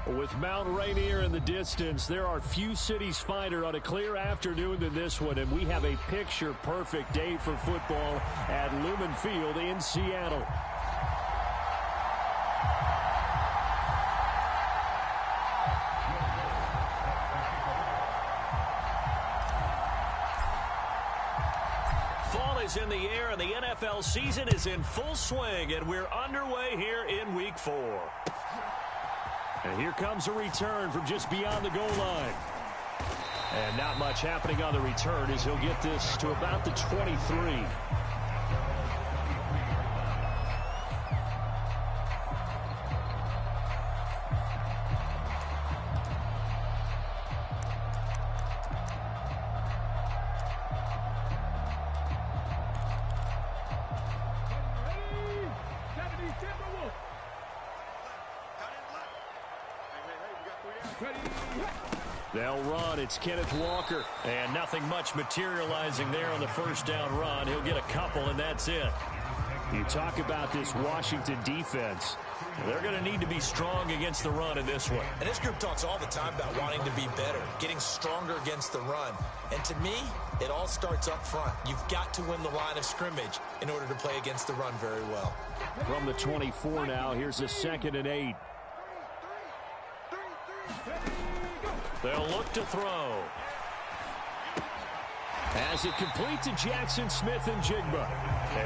With Mount Rainier in the distance, there are few cities finer on a clear afternoon than this one, and we have a picture-perfect day for football at Lumen Field in Seattle. Fall is in the air, and the NFL season is in full swing, and we're underway here in Week 4. And here comes a return from just beyond the goal line. And not much happening on the return as he'll get this to about the 23. They'll run. It's Kenneth Walker. And nothing much materializing there on the first down run. He'll get a couple, and that's it. You talk about this Washington defense. They're going to need to be strong against the run in this one. And this group talks all the time about wanting to be better, getting stronger against the run. And to me, it all starts up front. You've got to win the line of scrimmage in order to play against the run very well. From the 24 now, here's a 2nd and 8. They'll look to throw. As it complete to Jackson Smith-Njigba.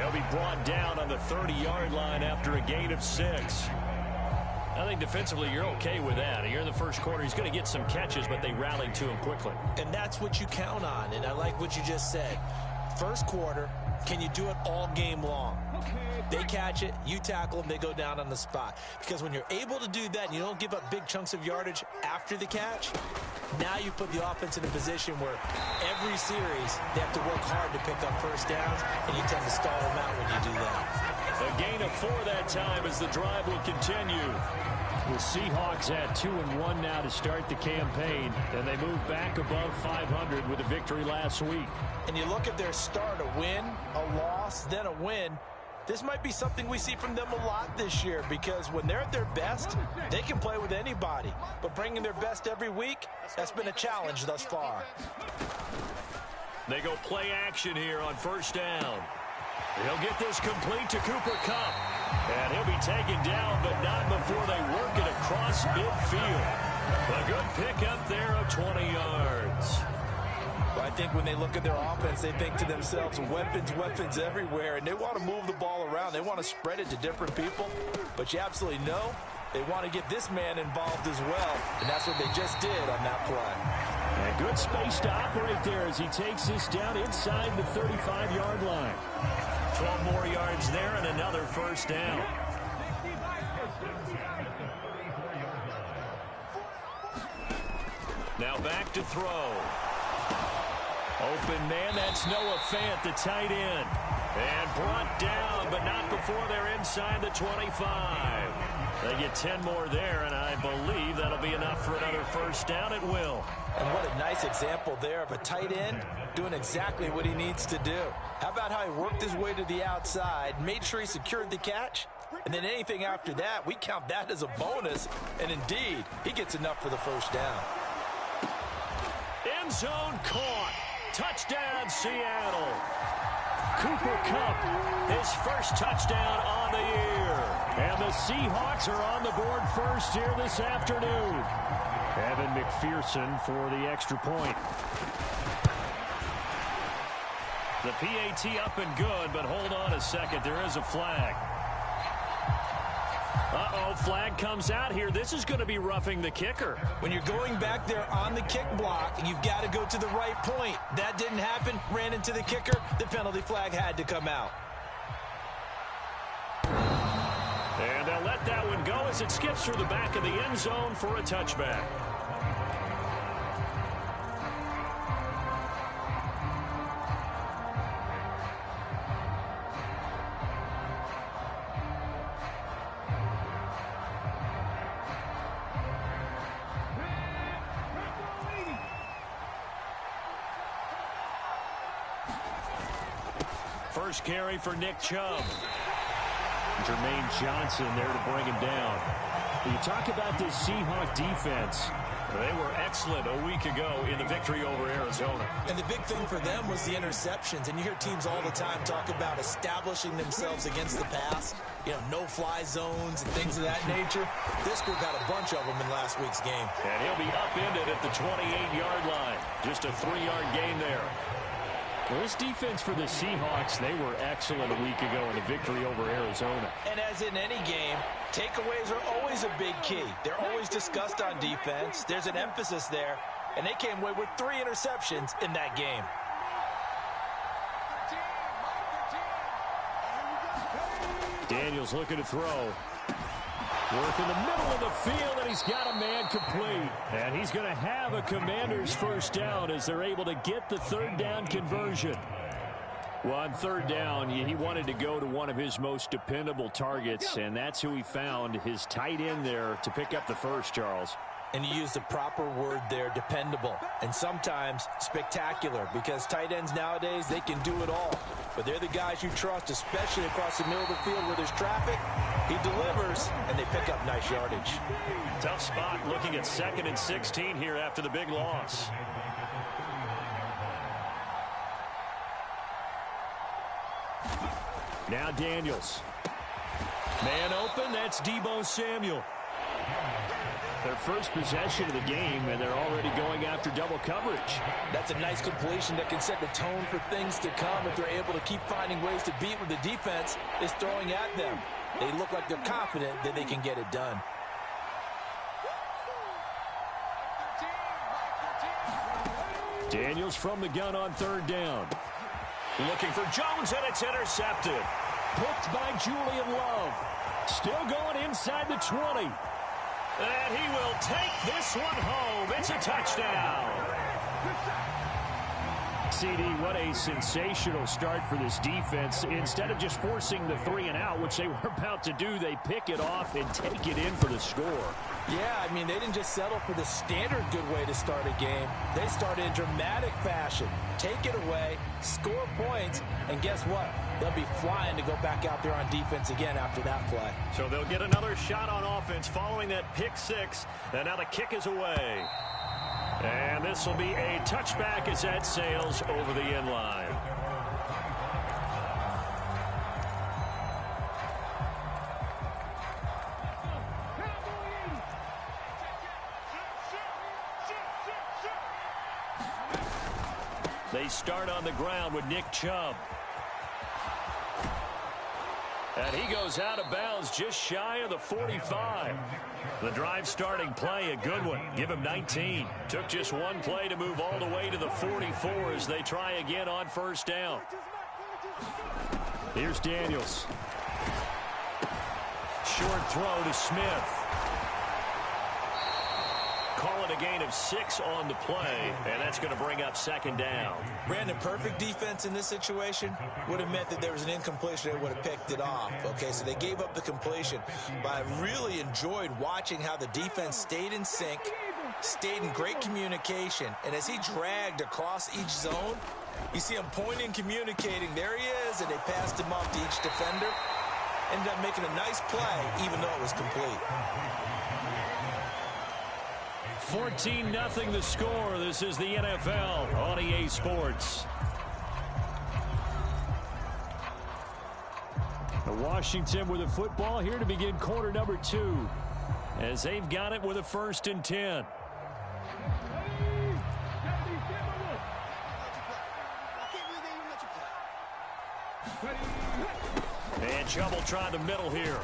He'll be brought down on the 30-yard line after a gain of 6. I think defensively you're okay with that. Here in the first quarter, he's going to get some catches, but they rallied to him quickly. And that's what you count on, and I like what you just said. First quarter, can you do it all game long? They catch it, you tackle them, they go down on the spot. Because when you're able to do that and you don't give up big chunks of yardage after the catch, now you put the offense in a position where every series they have to work hard to pick up first downs, and you tend to stall them out when you do that. A gain of 4 that time as the drive will continue. The Seahawks at 2-1 now to start the campaign, and they move back above 500 with a victory last week. And you look at their start, a win, a loss, then a win. This might be something we see from them a lot this year, because when they're at their best, they can play with anybody. But bringing their best every week, that's been a challenge thus far. They go play action here on first down. He'll get this complete to Cooper Kupp. And he'll be taken down, but not before they work it across midfield. A good pickup there of 20 yards. Well, I think when they look at their offense, they think to themselves, weapons everywhere, and they want to move the ball around. They want to spread it to different people, but you absolutely know they want to get this man involved as well, and that's what they just did on that play. And good space to operate there as he takes this down inside the 35-yard line. 12 more yards there and another first down. Now back to throw. Open man, that's Noah Fant, the tight end. And brought down, but not before they're inside the 25. They get 10 more there, and I believe that'll be enough for another first down. It will. And what a nice example there of a tight end doing exactly what he needs to do. How about how he worked his way to the outside, made sure he secured the catch, and then anything after that, we count that as a bonus. And indeed, he gets enough for the first down. End zone caught. Touchdown, Seattle. Cooper Kupp, his first touchdown on the year. And the Seahawks are on the board first here this afternoon. Evan McPherson for the extra point. The PAT up and good, but hold on a second. There is a flag. Uh-oh, flag comes out here. This is going to be roughing the kicker. When you're going back there on the kick block, you've got to go to the right point. That didn't happen. Ran into the kicker. The penalty flag had to come out. And they'll let that one go as it skips through the back of the end zone for a touchback. First carry for Nick Chubb. Jermaine Johnson there to bring him down. When you talk about this Seahawk defense, they were excellent a week ago in the victory over Arizona. And the big thing for them was the interceptions. And you hear teams all the time talk about establishing themselves against the pass. You know, no-fly zones and things of that nature. This group had a bunch of them in last week's game. And he'll be upended at the 28-yard line. Just a 3-yard gain there. Well, this defense for the Seahawks, they were excellent a week ago in the victory over Arizona. And as in any game, takeaways are always a big key. They're always discussed on defense. There's an emphasis there. And they came away with 3 interceptions in that game. Daniels looking to throw. Work in the middle of the field, and he's got a man complete. And he's going to have a Commanders first down as they're able to get the third down conversion. Well, on third down, he wanted to go to one of his most dependable targets, and that's who he found, his tight end there, to pick up the first, Charles. And you used the proper word there, dependable, and sometimes spectacular, because tight ends nowadays, they can do it all. But they're the guys you trust, especially across the middle of the field where there's traffic. He delivers, and they pick up nice yardage. Tough spot looking at 2nd and 16 here after the big loss. Now Daniels. Man open, that's Deebo Samuel. Their first possession of the game, and they're already going after double coverage. That's a nice completion that can set the tone for things to come if they're able to keep finding ways to beat what the defense is throwing at them. They look like they're confident that they can get it done. Daniels from the gun on third down. Looking for Jones, and it's intercepted. Picked by Julian Love. Still going inside the 20. And he will take this one home. It's a touchdown. CD, what a sensational start for this defense. Instead of just forcing the 3 and out, which they were about to do, they pick it off and take it in for the score. Yeah, I mean, they didn't just settle for the standard good way to start a game. They started in dramatic fashion. Take it away, score points, and guess what? They'll be flying to go back out there on defense again after that play. So they'll get another shot on offense following that pick 6. And now the kick is away. And this will be a touchback as that sails over the end line. They start on the ground with Nick Chubb. And he goes out of bounds just shy of the 45. The drive starting play, a good one. Give him 19. Took just one play to move all the way to the 44 as they try again on first down. Here's Daniels. Short throw to Smith. Call it a gain of 6 on the play, and that's going to bring up second down. Brandon, perfect defense in this situation would have meant that there was an incompletion. They would have picked it off. Okay, so they gave up the completion. But I really enjoyed watching how the defense stayed in sync, stayed in great communication, and as he dragged across each zone, you see him pointing, communicating. There he is, and they passed him off to each defender. Ended up making a nice play, even though it was complete. 14-0 the score. This is the NFL on EA Sports. Washington with a football here to begin quarter number 2. As they've got it with a 1st and 10. And Chubb will try the middle here.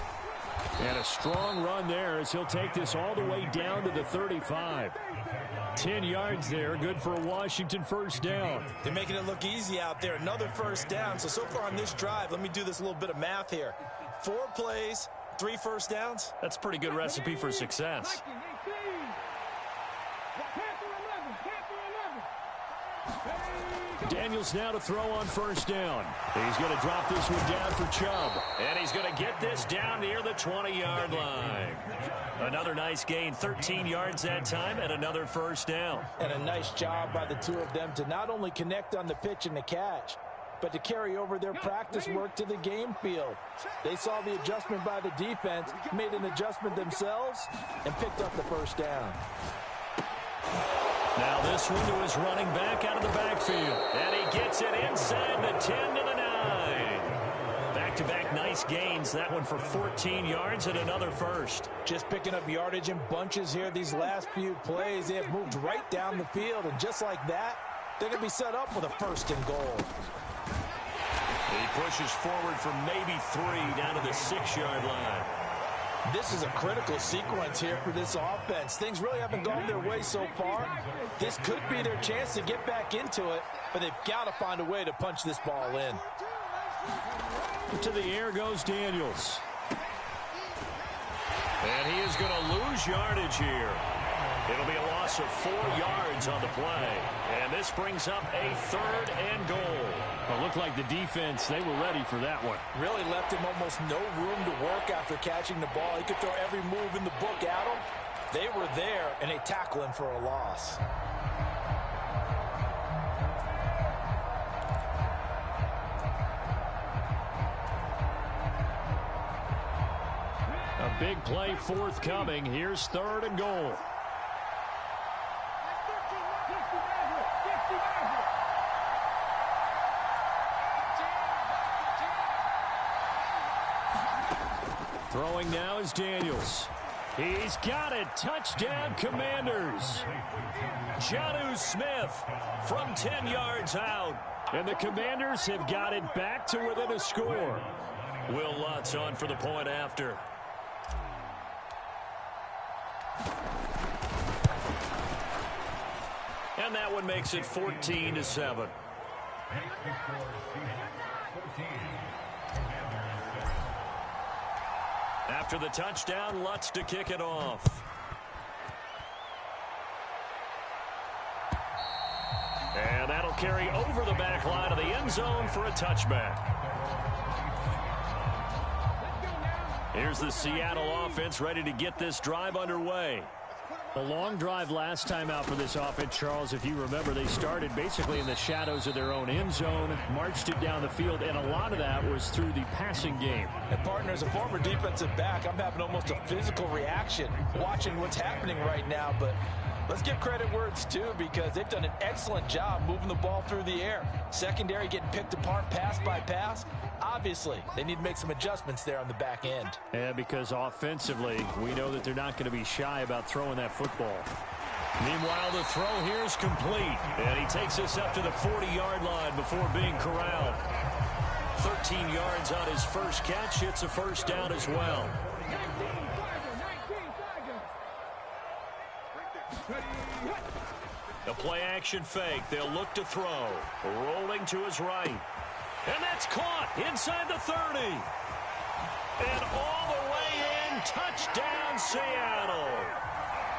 And a strong run there as he'll take this all the way down to the 35. 10 yards there, good for a Washington first down. They're making it look easy out there. Another first down. So far on this drive, let me do this little bit of math here. 4 plays, 3 first downs. That's a pretty good recipe for success. Daniels now to throw on first down. He's going to drop this one down for Chubb. And he's going to get this down near the 20-yard line. Another nice gain, 13 yards that time, and another first down. And a nice job by the two of them to not only connect on the pitch and the catch, but to carry over their practice work to the game field. They saw the adjustment by the defense, made an adjustment themselves, and picked up the first down. Now this one to his running back out of the backfield. And he gets it inside the 10 to the 9. Back-to-back nice gains. That one for 14 yards and another first. Just picking up yardage in bunches here these last few plays. They have moved right down the field, and just like that, they're going to be set up with a first and goal. He pushes forward for maybe 3 down to the 6-yard line. This is a critical sequence here for this offense. Things really haven't gone their way so far. This could be their chance to get back into it, but they've got to find a way to punch this ball in. To the air goes Daniels. And he is going to lose yardage here. It'll be a loss of 4 yards on the play. And this brings up a 3rd and goal. It looked like the defense, they were ready for that one. Really left him almost no room to work after catching the ball. He could throw every move in the book at him. They were there, and they tackle him for a loss. A big play forthcoming. Here's 3rd and goal. Throwing now is Daniels. He's got it. Touchdown, Commanders. Jonnu Smith from 10 yards out. And the Commanders have got it back to within a score. Will Lutz on for the point after. And that one makes it 14-7. After the touchdown, Lutz to kick it off. And that'll carry over the back line of the end zone for a touchback. Here's the Seattle offense ready to get this drive underway. A long drive last time out for this offense, Charles. If you remember, they started basically in the shadows of their own end zone, marched it down the field, and a lot of that was through the passing game. And partner, as a former defensive back, I'm having almost a physical reaction watching what's happening right now. But let's give credit where it's due, because they've done an excellent job moving the ball through the air. Secondary getting picked apart pass by pass. Obviously, they need to make some adjustments there on the back end. Yeah, because offensively, we know that they're not going to be shy about throwing that football. Meanwhile, the throw here is complete. And he takes us up to the 40-yard line before being corralled. 13 yards on his first catch. It's a first down as well. The play-action fake. They'll look to throw. Rolling to his right. And that's caught inside the 30. And all the way in. Touchdown, Seattle.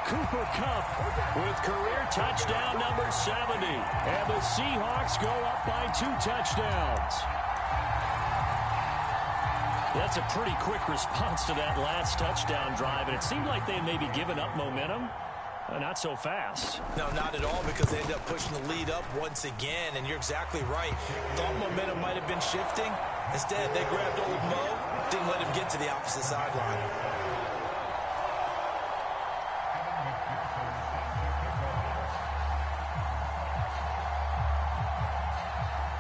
Cooper Kupp with career touchdown number 70. And the Seahawks go up by 2 touchdowns. That's a pretty quick response to that last touchdown drive. And it seemed like they had maybe given up momentum. Not so fast. No, not at all, because they ended up pushing the lead up once again, and you're exactly right. Thought momentum might have been shifting. Instead, they grabbed old Mo, didn't let him get to the opposite sideline.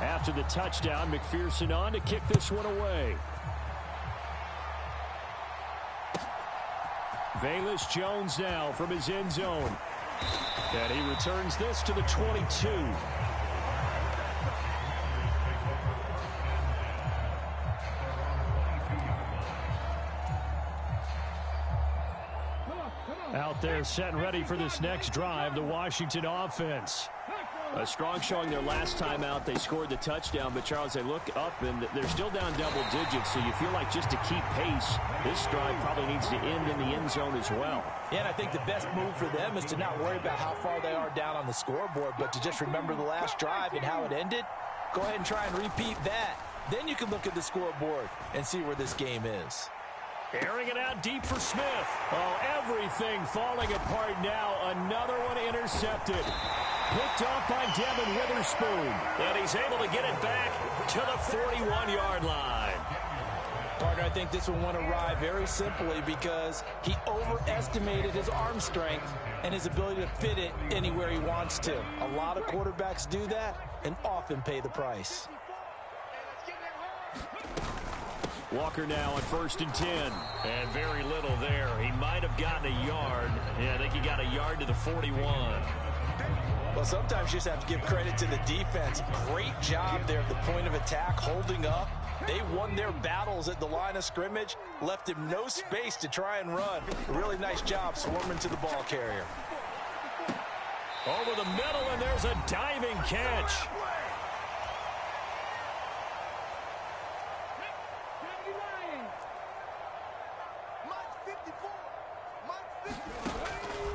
After the touchdown, McPherson on to kick this one away. Velus Jones now from his end zone. And he returns this to the 22. Out there set and ready for this next drive, the Washington offense. A strong showing their last time out. They scored the touchdown, but Charles, they look up and they're still down double digits, so you feel like just to keep pace, this drive probably needs to end in the end zone as well. Yeah, and I think the best move for them is to not worry about how far they are down on the scoreboard, but to just remember the last drive and how it ended. Go ahead and try and repeat that. Then you can look at the scoreboard and see where this game is. Airing it out deep for Smith. Oh, everything falling apart now. Another one intercepted. picked off by Devin Witherspoon. And he's able to get it back to the 41-yard line. Partner, I think this one went awry very simply because he overestimated his arm strength and his ability to fit it anywhere he wants to. A lot of quarterbacks do that and often pay the price. Walker now on 1st and 10. And very little there. He might have gotten a yard. Yeah, I think he got a yard to the 41. Well, sometimes you just have to give credit to the defense. Great job there at the point of attack, holding up. They won their battles at the line of scrimmage, left him no space to try and run. A really nice job swarming to the ball carrier. Over the middle, and there's a diving catch.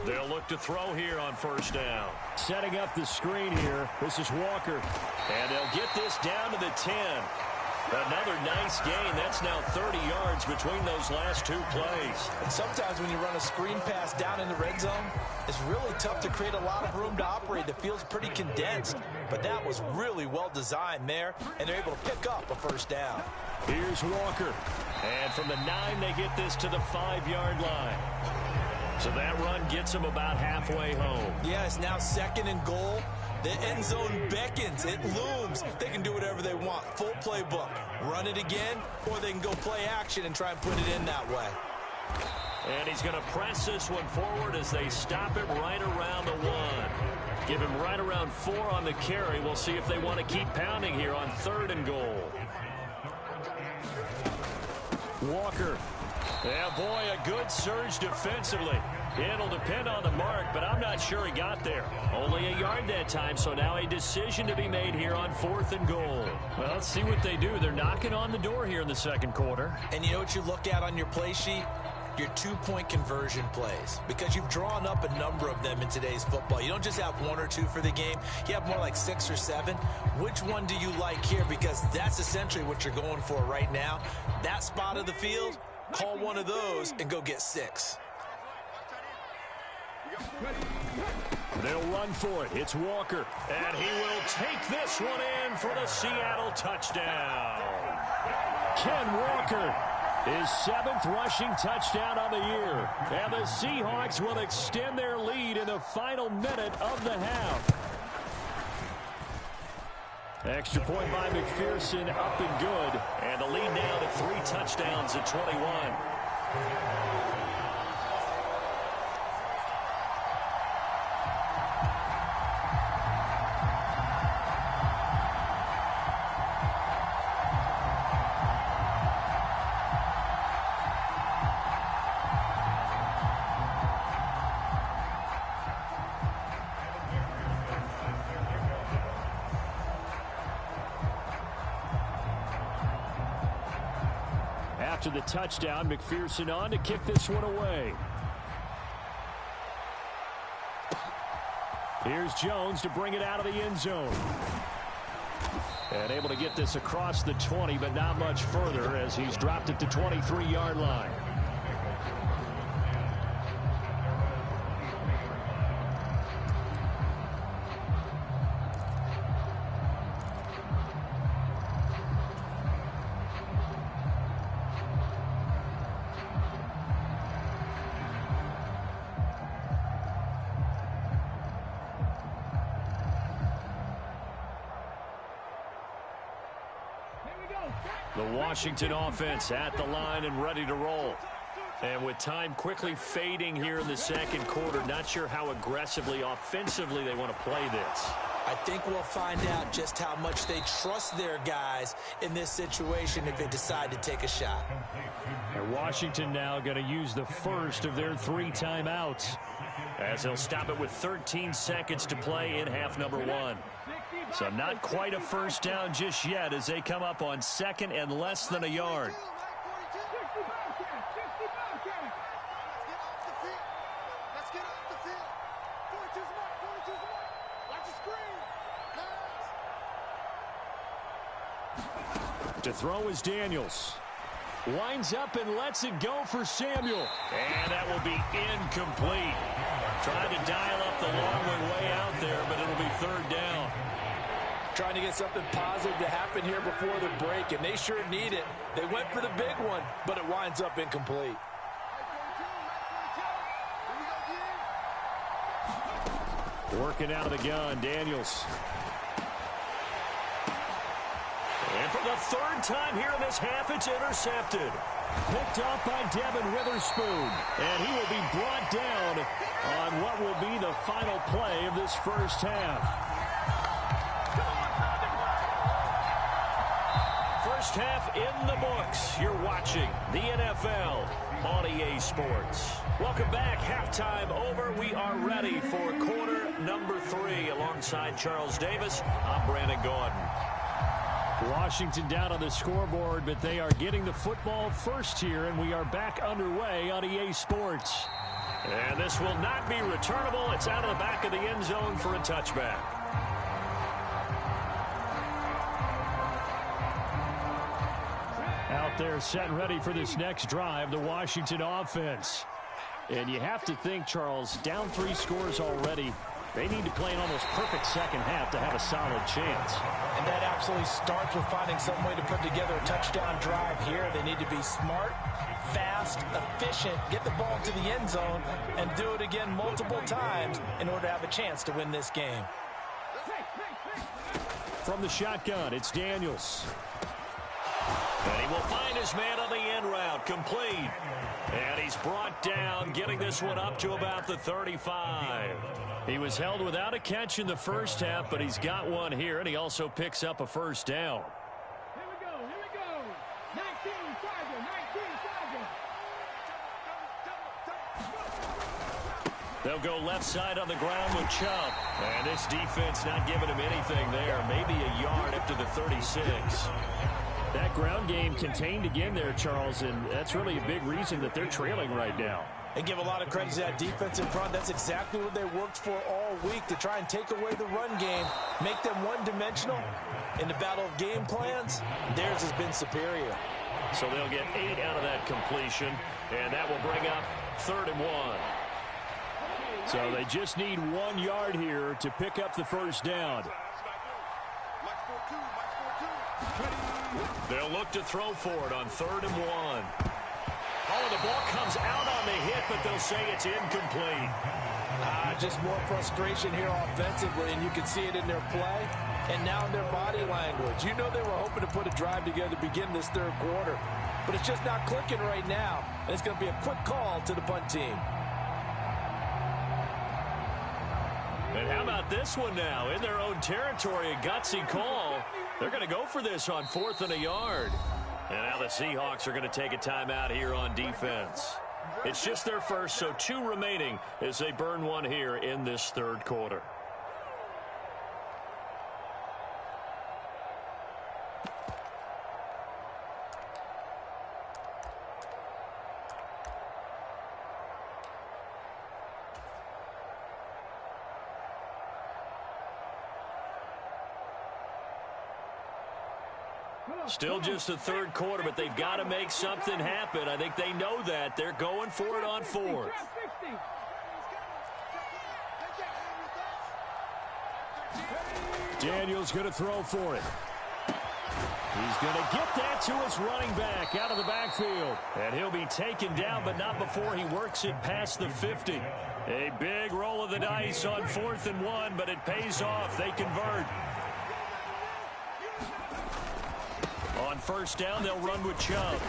They'll look to throw here on 1st down. Setting up the screen here. This is Walker. And they'll get this down to the 10. Another nice gain. That's now 30 yards between those last two plays. And sometimes when you run a screen pass down in the red zone, it's really tough to create a lot of room to operate. The field's pretty condensed. But that was really well designed there, and they're able to pick up a 1st down. Here's Walker. And from the 9, they get this to the 5-yard line. So that run gets them about halfway home. Yeah, it's now 2nd and goal. The end zone beckons. It looms. They can do whatever they want. Full playbook. Run it again, or they can go play action and try and put it in that way. And he's going to press this one forward as they stop him right around the 1. Give him right around 4 on the carry. We'll see if they want to keep pounding here on 3rd and goal. Walker. Yeah, boy, a good surge defensively. It'll depend on the mark, but I'm not sure he got there. Only a yard that time, so now a decision to be made here on 4th and goal. Well, let's see what they do. They're knocking on the door here in the 2nd quarter. And you know what you look at on your play sheet? Your 2-point conversion plays, because you've drawn up a number of them in today's football. You don't just have 1 or 2 for the game. You have more like 6 or 7. Which one do you like here? Because that's essentially what you're going for right now. That spot of the field, call one of those and go get 6. They'll run for it. It's Walker. And he will take this one in for the Seattle touchdown. Ken Walker, his 7th rushing touchdown on the year. And the Seahawks will extend their lead in the final minute of the half. Extra point by McPherson, up and good. And the lead now to 3 touchdowns at 21. After the touchdown, McPherson on to kick this one away. Here's Jones to bring it out of the end zone. And able to get this across the 20, but not much further as he's dropped it to 23-yard line. The Washington offense at the line and ready to roll. And with time quickly fading here in the 2nd quarter, not sure how aggressively, offensively they want to play this. I think we'll find out just how much they trust their guys in this situation if they decide to take a shot. And Washington now going to use the first of their 3 timeouts, as they'll stop it with 13 seconds to play in half number 1. So not quite a first down just yet as they come up on 2nd and less than a yard. To throw is Daniels. Winds up and lets it go for Samuel. And that will be incomplete. Trying to dial up the long way out there, but it'll be third down. Trying to get something positive to happen here before the break, and they sure need it. They went for the big one, but it winds up incomplete. Working out of the gun, Daniels. And for the third time here in this half, it's intercepted. Picked off by Devin Witherspoon. And he will be brought down on what will be the final play of this first half. First half in the books. You're watching the NFL on EA Sports. Welcome back. Halftime over. We are ready for quarter number 3. Alongside Charles Davis, I'm Brandon Gaudin. Washington down on the scoreboard, but they are getting the football first here, and we are back underway on EA Sports. And this will not be returnable. It's out of the back of the end zone for a touchback. Out there set and ready for this next drive, the Washington offense. And you have to think, Charles, down 3 scores already. They need to play an almost perfect second half to have a solid chance. And that absolutely starts with finding some way to put together a touchdown drive here. They need to be smart, fast, efficient, get the ball to the end zone, and do it again multiple times in order to have a chance to win this game. From the shotgun, it's Daniels. And he will find his man on the end route, complete. And he's brought down, getting this one up to about the 35. He was held without a catch in the first half, but he's got one here, and he also picks up a first down. Here we go. 19 Charger. They'll go left side on the ground with Chubb. And this defense not giving him anything there. Maybe a yard up to the 36. That ground game contained again there, Charles, and that's really a big reason that they're trailing right now. And give a lot of credit to that defense in front. That's exactly what they worked for all week, to try and take away the run game, make them one-dimensional. In the battle of game plans, theirs has been superior. So they'll get 8 out of that completion, and that will bring up 3rd and 1. So they just need 1 yard here to pick up the first down. They'll look to throw for it on 3rd and 1. Oh, the ball comes out on the hit, but they'll say it's incomplete. Just more frustration here offensively, and you can see it in their play and now in their body language. You know they were hoping to put a drive together to begin this third quarter, but it's just not clicking right now, and it's going to be a quick call to the punt team. And how about this one now? In their own territory, a gutsy call. They're going to go for this on 4th and a yard. And now the Seahawks are going to take a timeout here on defense. It's just their first, so 2 remaining as they burn one here in this third quarter. Still just the third quarter, but they've got to make something happen. I think they know that. They're going for it on 4th. Daniels going to throw for it. He's going to get that to his running back out of the backfield. And he'll be taken down, but not before he works it past the 50. A big roll of the dice on 4th and 1, but it pays off. They convert. On first down, they'll run with Chubb.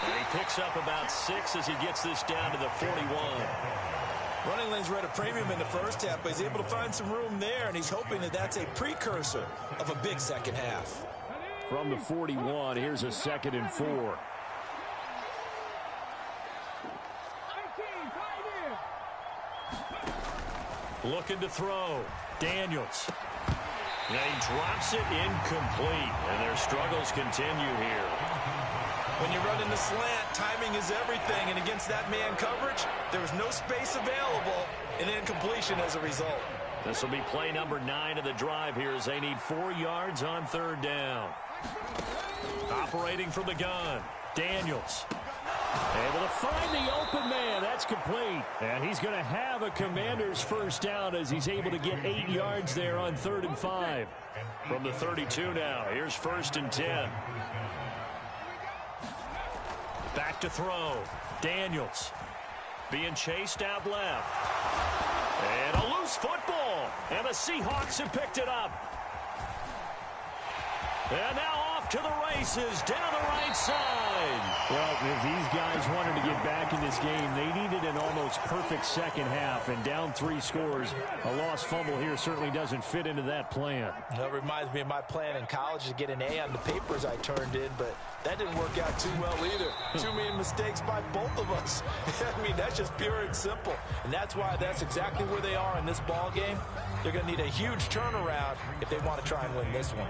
And he picks up about 6 as he gets this down to the 41. Running lanes were at a premium in the first half, but he's able to find some room there, and he's hoping that that's a precursor of a big second half. From the 41, here's a 2nd and 4. Looking to throw. Daniels. And he drops it incomplete, and their struggles continue here. When you're running the slant, timing is everything, and against that man coverage, there was no space available, and incompletion as a result. This will be play number 9 of the drive here as they need 4 yards on 3rd down. Operating from the gun, Daniels. Able to find the open man. That's complete. And he's going to have a Commanders first down as he's able to get 8 yards there on 3rd and 5. From the 32 now, here's 1st and 10. Back to throw. Daniels being chased out left. And a loose football. And the Seahawks have picked it up. And now off to the races down the right side. Well, if these guys wanted to get back in this game, they needed an almost perfect second half. And down 3 scores, a lost fumble here certainly doesn't fit into that plan. That reminds me of my plan in college to get an A on the papers I turned in, but that didn't work out too well either. Too many mistakes by both of us. I mean, that's just pure and simple. And that's why that's exactly where they are in this ball game. They're going to need a huge turnaround if they want to try and win this one.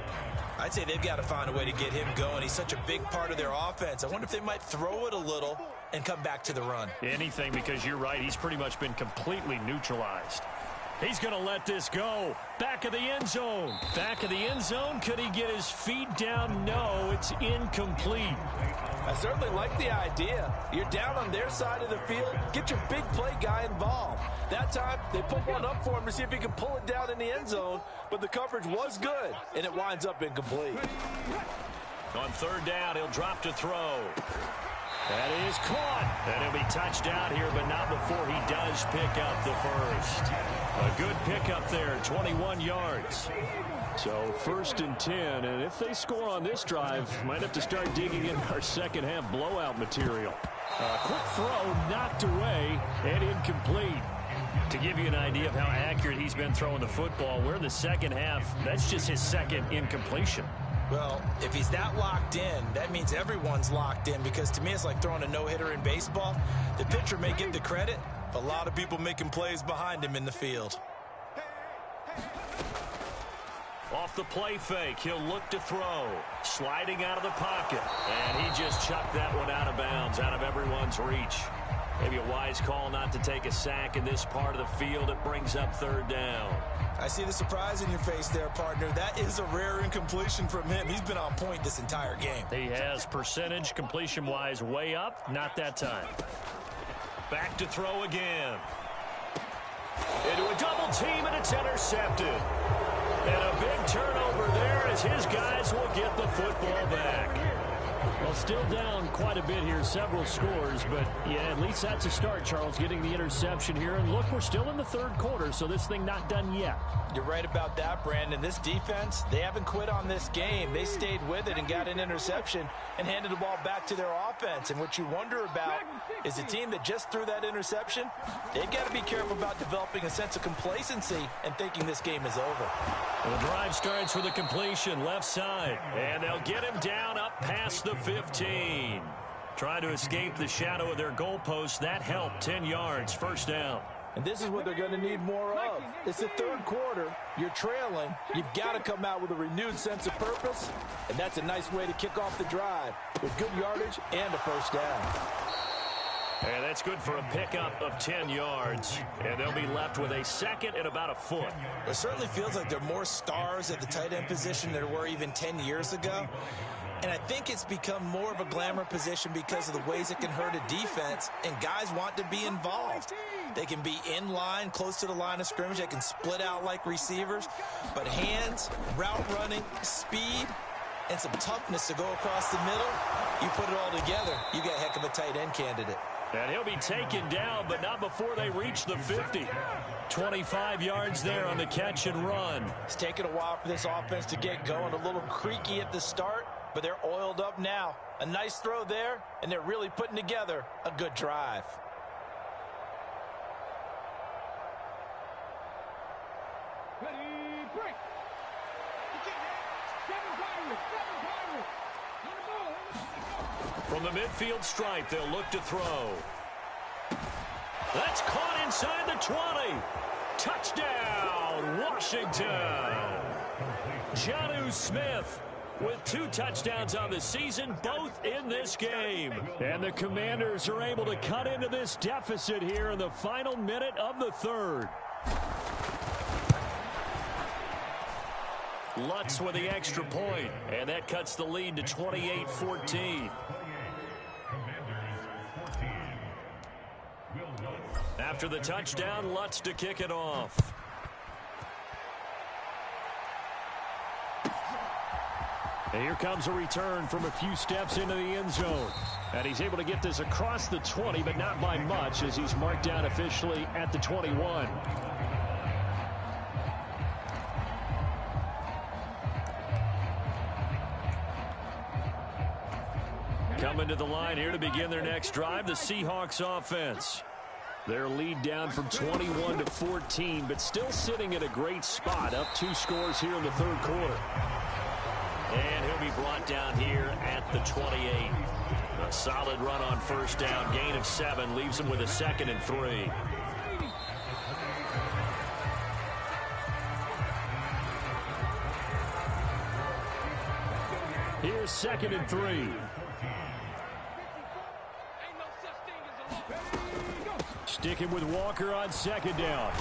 I'd say they've got to find a way to get him going. He's such a big part of their offense. I wonder if they might throw it a little and come back to the run. Anything, because you're right. He's pretty much been completely neutralized. He's going to let this go. Back of the end zone. Back of the end zone. Could he get his feet down? No, it's incomplete. I certainly like the idea. You're down on their side of the field. Get your big play guy involved. That time, they put one up for him to see if he can pull it down in the end zone, but the coverage was good, and it winds up incomplete. On 3rd down, he'll drop to throw. That is caught. And he'll be touched out here, but not before he does pick up the first. A good pickup there, 21 yards. So 1st and 10, and if they score on this drive, might have to start digging in our second half blowout material. Quick throw knocked away and incomplete. To give you an idea of how accurate he's been throwing the football, we're in the second half. That's just his second incompletion. Well, if he's that locked in, that means everyone's locked in, because to me it's like throwing a no-hitter in baseball. The pitcher may get the credit, but a lot of people making plays behind him in the field. Off the play fake, he'll look to throw. Sliding out of the pocket. And he just chucked that one out of bounds, out of everyone's reach. Maybe a wise call not to take a sack in this part of the field. It brings up 3rd down. I see the surprise in your face there, partner. That is a rare incompletion from him. He's been on point this entire game. He has percentage completion-wise way up. Not that time. Back to throw again. Into a double team, and it's intercepted. And a big turnover there as his guys will get the football back. Well, still down quite a bit here, several scores, but yeah, at least that's a start, Charles, getting the interception here. And look, we're still in the 3rd quarter, so this thing not done yet. You're right about that, Brandon. This defense, they haven't quit on this game. They stayed with it and got an interception and handed the ball back to their offense. And what you wonder about is a team that just threw that interception, they've got to be careful about developing a sense of complacency and thinking this game is over. The drive starts with a completion left side, and they'll get him down up past the 15. Trying to escape the shadow of their goalpost. That helped. 10 yards, 1st down. And this is what they're going to need more of. It's the 3rd quarter. You're trailing. You've got to come out with a renewed sense of purpose, and that's a nice way to kick off the drive with good yardage and a 1st down. And that's good for a pickup of 10 yards. And they'll be left with a 2nd and about a foot. It certainly feels like there are more stars at the tight end position than there were even 10 years ago. And I think it's become more of a glamour position because of the ways it can hurt a defense, and guys want to be involved. They can be in line, close to the line of scrimmage. They can split out like receivers. But hands, route running, speed, and some toughness to go across the middle, you put it all together, you got a heck of a tight end candidate. And he'll be taken down, but not before they reach the 50. 25 yards there on the catch and run. It's taken a while for this offense to get going. A little creaky at the start, but they're oiled up now. A nice throw there, and they're really putting together a good drive. Ready, break. Seven Pirates. On the ball. From the midfield stripe, they'll look to throw. That's caught inside the 20. Touchdown, Washington. Jonnu Smith with 2 touchdowns on the season, both in this game. And the Commanders are able to cut into this deficit here in the final minute of the 3rd. Lutz with the extra point, and that cuts the lead to 28-14. After the touchdown, Lutz to kick it off. And here comes a return from a few steps into the end zone. And he's able to get this across the 20, but not by much, as he's marked down officially at the 21. Coming to the line here to begin their next drive, the Seahawks offense. Their lead down from 21 to 14, but still sitting in a great spot, up 2 scores here in the third quarter. And he'll be brought down here at the 28. A solid run on first down, gain of 7, leaves him with a 2nd and 3. Here's 2nd and 3. Sticking with Walker on 2nd down.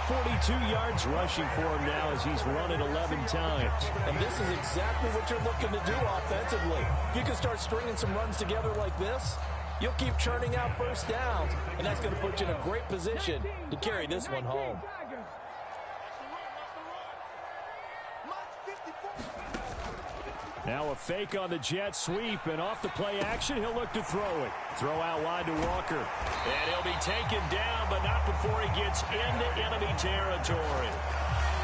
42 yards rushing for him now as he's run it 11 times. And this is exactly what you're looking to do offensively. If you can start stringing some runs together like this, you'll keep churning out first downs, and that's going to put you in a great position to carry this one home. Now a fake on the jet sweep, and off the play action, he'll look to throw it. Throw out wide to Walker. And he'll be taken down, but not before he gets into enemy territory.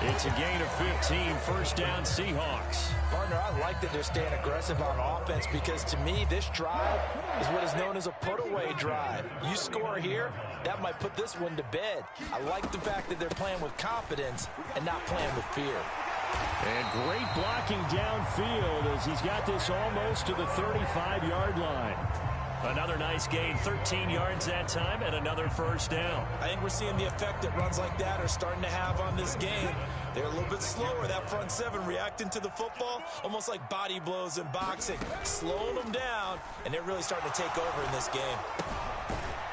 It's a gain of 15, first down Seahawks. Partner, I like that they're staying aggressive on offense because to me, this drive is what is known as a put-away drive. You score here, that might put this one to bed. I like the fact that they're playing with confidence and not playing with fear. And great blocking downfield as he's got this almost to the 35-yard line. Another nice gain, 13 yards that time, and another first down. I think we're seeing the effect that runs like that are starting to have on this game. They're a little bit slower, that front seven, reacting to the football, almost like body blows in boxing, slowing them down, and they're really starting to take over in this game.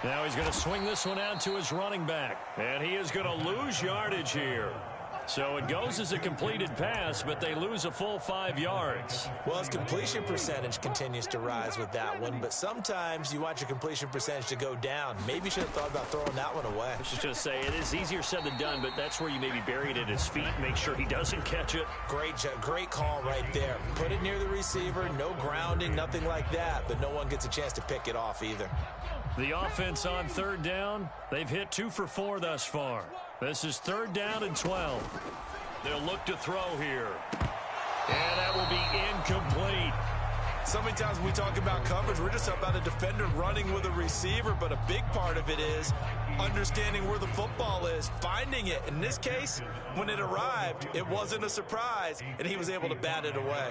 Now he's going to swing this one out to his running back, and he is going to lose yardage here. So it goes as a completed pass, but they lose a full 5 yards. Well, his completion percentage continues to rise with that one, but sometimes you want your completion percentage to go down. Maybe you should have thought about throwing that one away. I was just going to say, it is easier said than done, but that's where you maybe bury it at his feet, make sure he doesn't catch it. Great call right there. Put it near the receiver, no grounding, nothing like that, but no one gets a chance to pick it off either. The offense on third down, they've hit 2 for 4 thus far. This is 3rd down and 12. They'll look to throw here. And that will be incomplete. So many times when we talk about coverage, we're just about a defender running with a receiver, but a big part of it is understanding where the football is, finding it. In this case, when it arrived, it wasn't a surprise, and he was able to bat it away.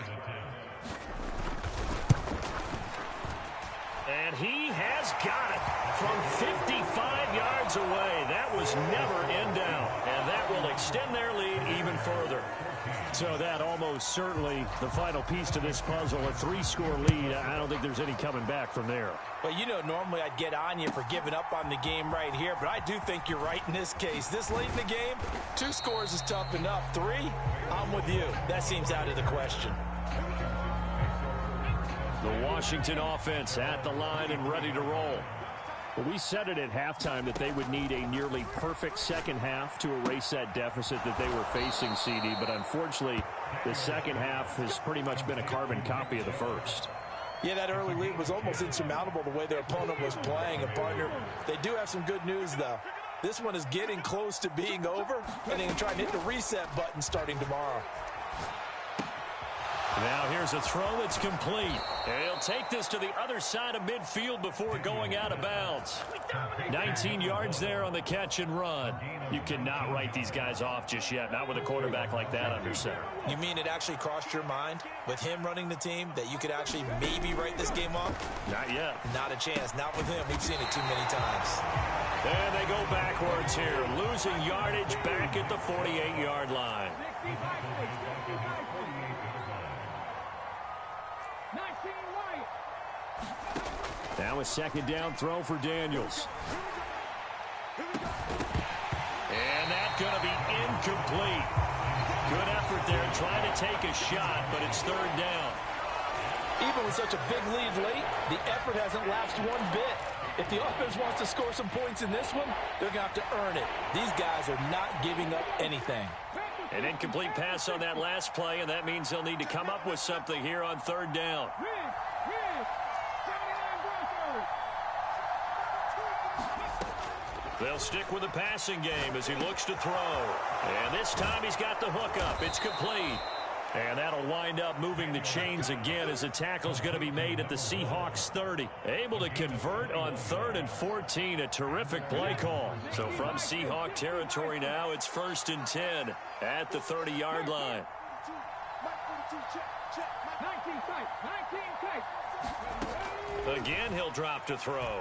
And he has got it from 55 yards away. That was never in doubt, and that will extend their lead even further. So that almost certainly the final piece to this puzzle, a 3-score lead. I don't think there's any coming back from there. Well, you know, normally I'd get on you for giving up on the game right here, but I do think you're right in this case. This late in the game, 2 scores is tough enough. 3, I'm with you. That seems out of the question. The Washington offense at the line and ready to roll. Well, we said it at halftime that they would need a nearly perfect second half to erase that deficit that they were facing, CD. But unfortunately, the second half has pretty much been a carbon copy of the first. Yeah, that early lead was almost insurmountable the way their opponent was playing. And, partner, they do have some good news, though. This one is getting close to being over, and they can try and hit the reset button starting tomorrow. Now here's a throw that's complete. And he'll take this to the other side of midfield before going out of bounds. 19 yards there on the catch and run. You cannot write these guys off just yet, not with a quarterback like that under center. You mean it actually crossed your mind with him running the team that you could actually maybe write this game off? Not yet. Not a chance. Not with him. We've seen it too many times. And they go backwards here, losing yardage back at the 48-yard line. Now a second down throw for Daniels. And that's going to be incomplete. Good effort there trying to take a shot, but it's 3rd down. Even with such a big lead late, the effort hasn't lapsed one bit. If the offense wants to score some points in this one, they're going to have to earn it. These guys are not giving up anything. An incomplete pass on that last play, and that means they'll need to come up with something here on third down. They'll stick with the passing game as he looks to throw. And this time he's got the hook up. It's complete. And that'll wind up moving the chains again as the tackle's going to be made at the Seahawks 30. Able to convert on 3rd and 14. A terrific play call. So from Seahawk territory now, it's 1st and 10 at the 30-yard line. 19 Again, he'll drop to throw.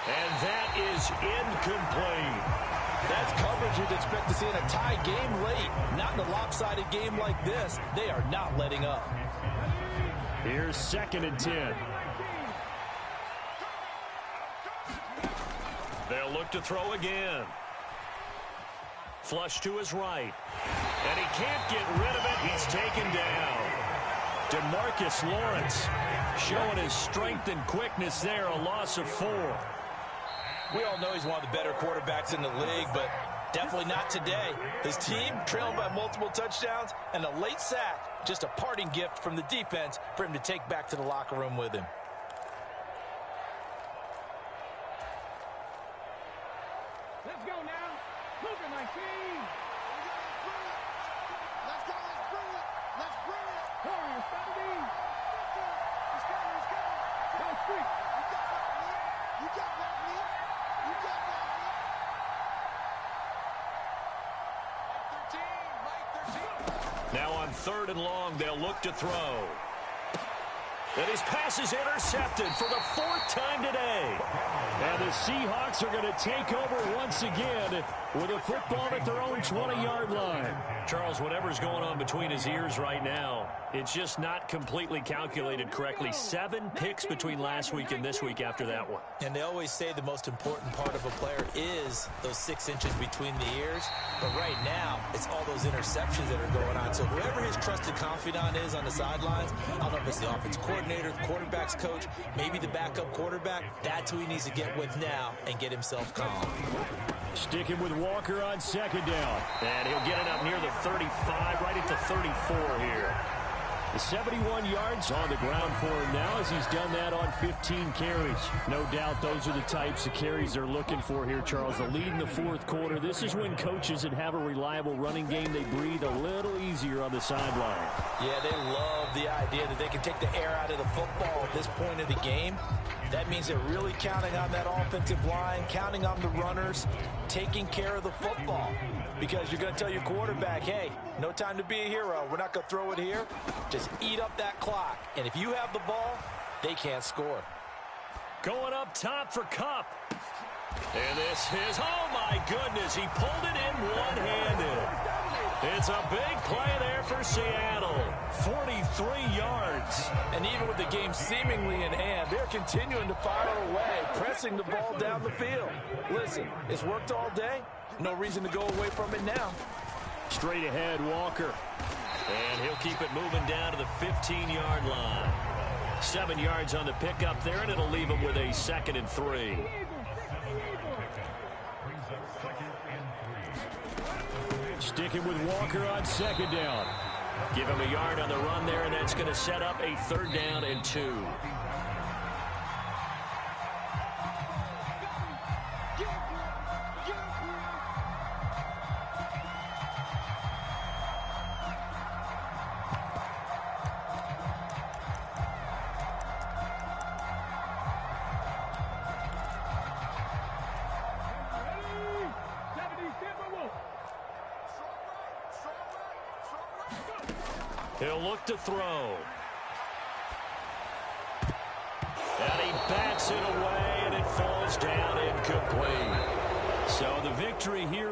And that is incomplete. That's coverage you'd expect to see in a tie game late. Not in a lopsided game like this. They are not letting up. Here's 2nd and 10. They'll look to throw again. Flush to his right. And he can't get rid of it. He's taken down. DeMarcus Lawrence showing his strength and quickness there. A loss of 4. We all know he's one of the better quarterbacks in the league, but definitely not today. His team trailed by multiple touchdowns, and a late sack, just a parting gift from the defense for him to take back to the locker room with him. Let's go now. Move it, my team. Let's go. Let's bring it. Let's bring it. Warriors, 70. Let's go. Go street. You got that, man. You got that, man. Mike 13. Now on 3rd and long, they'll look to throw. And his pass is intercepted for the 4th time today. And the Seahawks are going to take over once again with a football at their own 20-yard line. Charles, whatever's going on between his ears right now, it's just not completely calculated correctly. 7 picks between last week and this week after that one. And they always say the most important part of a player is those 6 inches between the ears. But right now, it's all those interceptions that are going on. So whoever his trusted confidant is on the sidelines, I don't know if it's the offense coordinator, the quarterback's coach, maybe the backup quarterback, that's who he needs to get with now and get himself calm. Sticking with Walker on 2nd down. And he'll get it up near the 35, right at the 34 here. The 71 yards on the ground for him now as he's done that on 15 carries. No doubt those are the types of carries they're looking for here, Charles. The lead in the 4th quarter. This is when coaches that have a reliable running game, they breathe a little easier on the sideline. Yeah, they love the idea that they can take the air out of the football at this point of the game. That means they're really counting on that offensive line, counting on the runners, taking care of the football. Because you're going to tell your quarterback, hey, no time to be a hero. We're not going to throw it here. Just eat up that clock. And if you have the ball, they can't score. Going up top for Kupp. And this is, oh my goodness, he pulled it in one-handed. It's a big play there for Seattle. 43 yards. And even with the game seemingly in hand, they're continuing to fire away, pressing the ball down the field. Listen, it's worked all day. No reason to go away from it now. Straight ahead, Walker. And he'll keep it moving down to the 15-yard line. 7 yards on the pickup there, and it'll leave him with a 2nd and 3. Sticking with Walker on 2nd down. Give him a yard on the run there, and that's going to set up a 3rd down and 2. He'll look to throw. And he bats it away, and it falls down incomplete. So the victory here